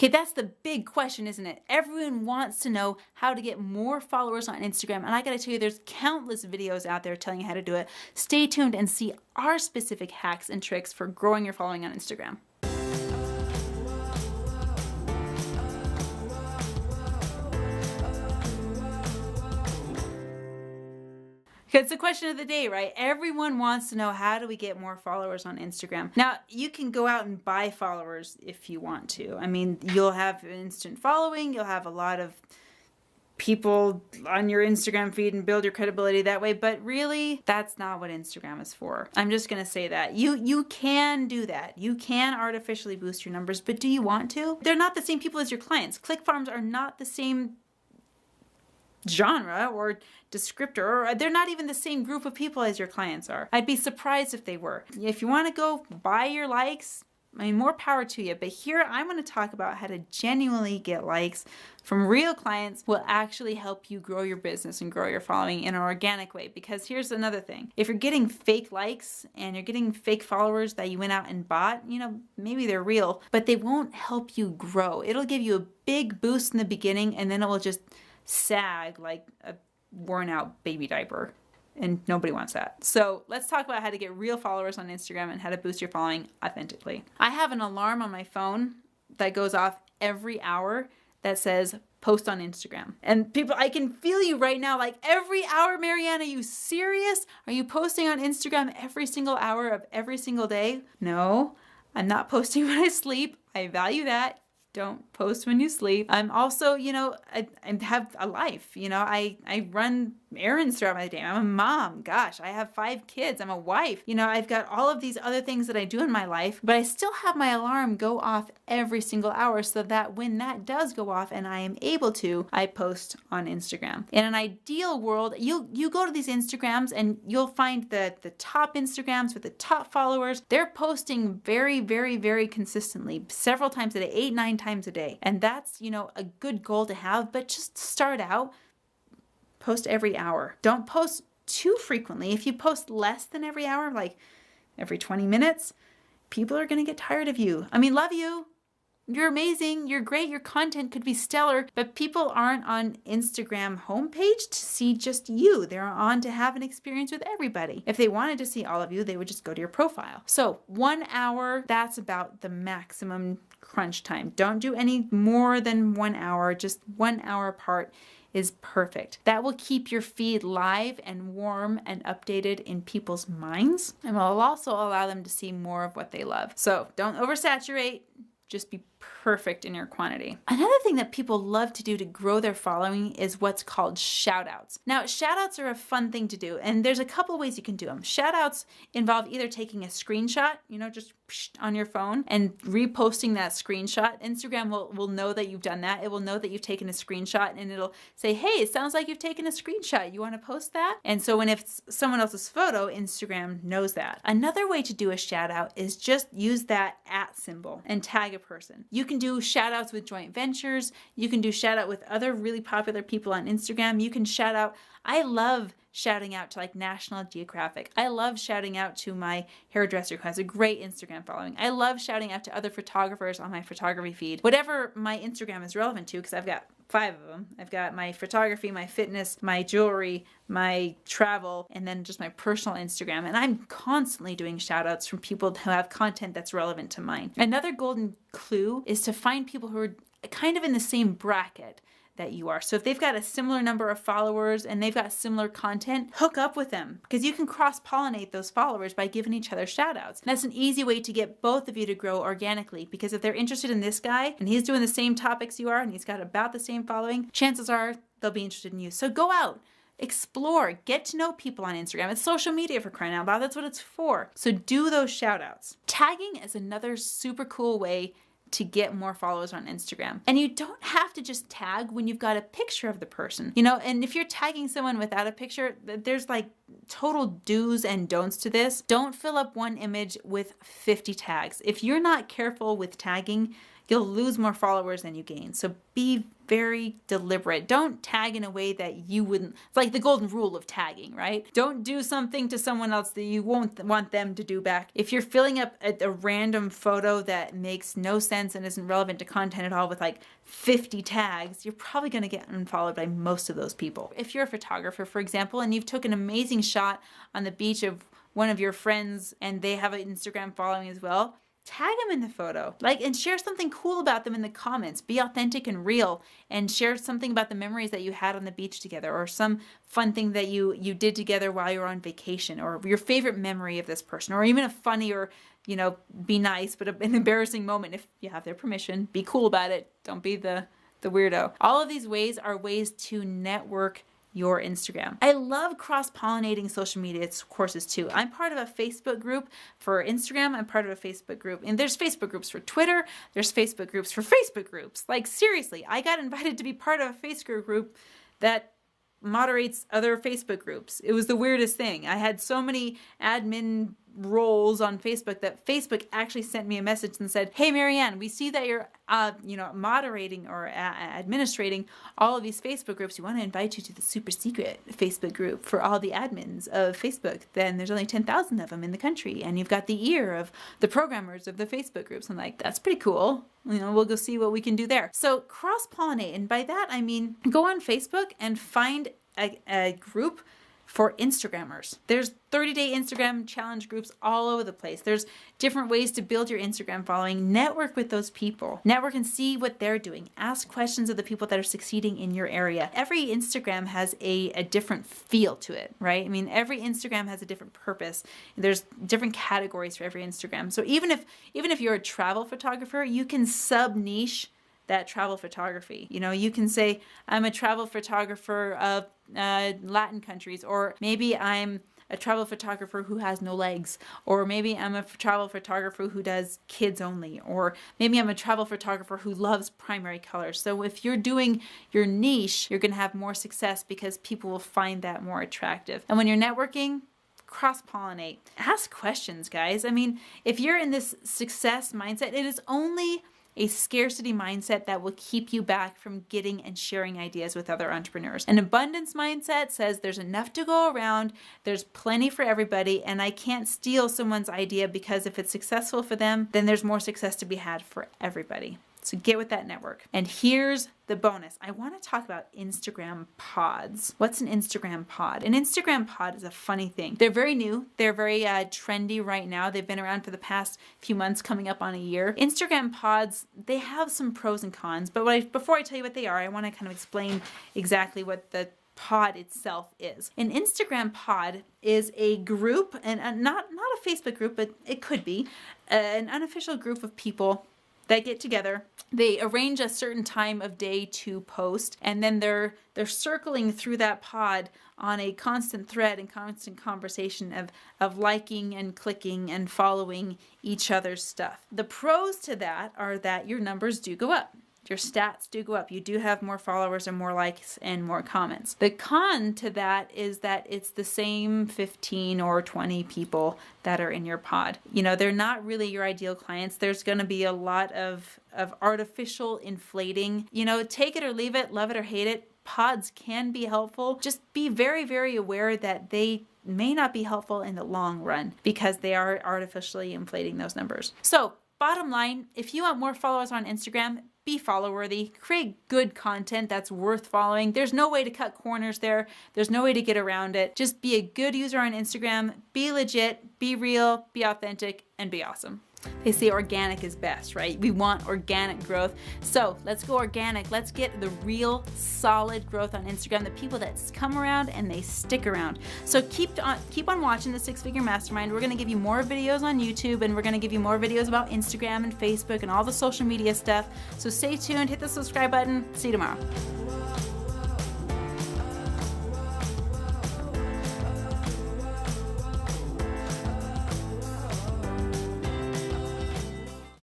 Okay, that's the big question, isn't it? Everyone wants to know how to get more followers on Instagram. And I gotta tell you, there's countless videos out there telling you how to do it. Stay tuned and see our specific hacks and tricks for growing your following on Instagram. It's the question of the day, right? Everyone wants to know, how do we get more followers on Instagram? Now, you can go out and buy followers if you want to. I mean, you'll have an instant following, you'll have a lot of people on your Instagram feed and build your credibility that way, but really, that's not what Instagram is for. I'm just gonna say that. You can do that. You can artificially boost your numbers, but do you want to? They're not the same people as your clients. Click farms are not the same genre or descriptor, or they're not even the same group of people as your clients are. I'd be surprised if they were. If you want to go buy your likes, I mean, more power to you. But here I'm going to talk about how to genuinely get likes from real clients will actually help you grow your business and grow your following in an organic way. Because here's another thing. If you're getting fake likes and you're getting fake followers that you went out and bought, you know, maybe they're real, but they won't help you grow. It'll give you a big boost in the beginning, and then it will just sag like a worn out baby diaper, and nobody wants that. So let's talk about how to get real followers on Instagram and how to boost your following authentically. I have an alarm on my phone that goes off every hour that says post on Instagram. And people, I can feel you right now, like, every hour, Marianne, are you serious? Are you posting on Instagram every single hour of every single day? No, I'm not posting when I sleep. I value that. Don't post when you sleep. I'm also, you know, I have a life. You know, I run errands throughout my day. I'm a mom. Gosh, I have 5 kids. I'm a wife. You know, I've got all of these other things that I do in my life, but I still have my alarm go off every single hour so that when that does go off and I am able to, I post on Instagram. In an ideal world, you go to these Instagrams and you'll find that the top Instagrams with the top followers, they're posting very, very, very consistently, several times a day, 8, 9 times a day. And that's, you know, a good goal to have, but just start out, post every hour. Don't post too frequently. If you post less than every hour, like every 20 minutes, people are going to get tired of you. I mean, love you. You're amazing. You're great. Your content could be stellar, but people aren't on Instagram homepage to see just you. They're on to have an experience with everybody. If they wanted to see all of you, they would just go to your profile. So 1 hour, that's about the maximum crunch time. Don't do any more than 1 hour. Just 1 hour apart is perfect. That will keep your feed live and warm and updated in people's minds, and will also allow them to see more of what they love. So don't oversaturate. Just be perfect in your quantity. Another thing that people love to do to grow their following is what's called shout outs. Now, shout outs are a fun thing to do, and there's a couple of ways you can do them. Shout outs involve either taking a screenshot, you know, just on your phone and reposting that screenshot. Instagram will know that you've done that. It will know that you've taken a screenshot, and it'll say, hey, it sounds like you've taken a screenshot. You want to post that? And so when it's someone else's photo, Instagram knows that. Another way to do a shout out is just use that @ symbol and tag a person. You can do shout outs with joint ventures. You can do shout out with other really popular people on Instagram. You can shout out. I love shouting out to like National Geographic. I love shouting out to my hairdresser who has a great Instagram following. I love shouting out to other photographers on my photography feed. Whatever my Instagram is relevant to, because I've got 5 of them. I've got my photography, my fitness, my jewelry, my travel, and then just my personal Instagram. And I'm constantly doing shout outs from people who have content that's relevant to mine. Another golden clue is to find people who are kind of in the same bracket that you are. So if they've got a similar number of followers and they've got similar content, hook up with them, because you can cross-pollinate those followers by giving each other shout outs. That's an easy way to get both of you to grow organically, because if they're interested in this guy and he's doing the same topics you are and he's got about the same following, chances are they'll be interested in you. So go out, explore, get to know people on Instagram. It's social media, for crying out loud. That's what it's for. So do those shout outs. Tagging is another super cool way to get more followers on Instagram. And you don't have to just tag when you've got a picture of the person, you know, and if you're tagging someone without a picture, there's like total do's and don'ts to this. Don't fill up one image with 50 tags. If you're not careful with tagging, you'll lose more followers than you gain. So be very deliberate. Don't tag in a way that you wouldn't. It's like the golden rule of tagging, right? Don't do something to someone else that you won't want them to do back. If you're filling up a random photo that makes no sense and isn't relevant to content at all with like 50 tags, you're probably going to get unfollowed by most of those people. If you're a photographer, for example, and you've took an amazing shot on the beach of one of your friends and they have an Instagram following as well, tag them in the photo, and share something cool about them in the comments. Be authentic and real, and share something about the memories that you had on the beach together, or some fun thing that you did together while you were on vacation, or your favorite memory of this person, or even a funny or, be nice, but an embarrassing moment if you have their permission. Be cool about it. Don't be the weirdo. All of these ways are ways to network your Instagram. I love cross-pollinating social media courses too. I'm part of a Facebook group for Instagram. I'm part of a Facebook group, and there's Facebook groups for Twitter. There's Facebook groups for Facebook groups. Like seriously, I got invited to be part of a Facebook group that moderates other Facebook groups. It was the weirdest thing. I had so many admin roles on Facebook that Facebook actually sent me a message and said, "Hey Marianne, we see that you're moderating or administrating all of these Facebook groups. We want to invite you to the super secret Facebook group for all the admins of Facebook. Then there's only 10,000 of them in the country, and you've got the ear of the programmers of the Facebook groups." I'm like, that's pretty cool. We'll go see what we can do there. So cross-pollinate, and by that I mean go on Facebook and find a group for Instagrammers. There's 30-day Instagram challenge groups all over the place. There's different ways to build your Instagram following. Network with those people. Network and see what they're doing. Ask questions of the people that are succeeding in your area. Every Instagram has a different feel to it, right? I mean, every Instagram has a different purpose. There's different categories for every Instagram. So even if you're a travel photographer, you can sub-niche that travel photography. You can say, I'm a travel photographer of Latin countries, or maybe I'm a travel photographer who has no legs, or maybe I'm a travel photographer who does kids only, or maybe I'm a travel photographer who loves primary colors. So if you're doing your niche, you're going to have more success because people will find that more attractive. And when you're networking, cross-pollinate. Ask questions, guys. I mean, if you're in this success mindset, it is only a scarcity mindset that will keep you back from getting and sharing ideas with other entrepreneurs. An abundance mindset says there's enough to go around, there's plenty for everybody, and I can't steal someone's idea because if it's successful for them, then there's more success to be had for everybody. So get with that network. And here's the bonus. I want to talk about Instagram pods. What's an Instagram pod? An Instagram pod is a funny thing. They're very new. They're very trendy right now. They've been around for the past few months, coming up on a year. Instagram pods, they have some pros and cons, but before I tell you what they are, I want to kind of explain exactly what the pod itself is. An Instagram pod is a group, and not a Facebook group, but it could be an unofficial group of people that get together. They arrange a certain time of day to post, and then they're circling through that pod on a constant thread and constant conversation of liking and clicking and following each other's stuff. The pros to that are that your numbers do go up. Your stats do go up. You do have more followers and more likes and more comments. The con to that is that it's the same 15 or 20 people that are in your pod. They're not really your ideal clients. There's going to be a lot of artificial inflating. Take it or leave it, love it or hate it. Pods can be helpful. Just be very, very aware that they may not be helpful in the long run because they are artificially inflating those numbers. So bottom line, if you want more followers on Instagram, be follow-worthy, create good content that's worth following. There's no way to cut corners there. There's no way to get around it. Just be a good user on Instagram, be legit, be real, be authentic, and be awesome. They say organic is best, right? We want organic growth. So let's go organic. Let's get the real solid growth on Instagram, the people that come around and they stick around. So keep on watching the Six Figure Mastermind. We're going to give you more videos on YouTube, and we're going to give you more videos about Instagram and Facebook and all the social media stuff. So stay tuned, hit the subscribe button. See you tomorrow.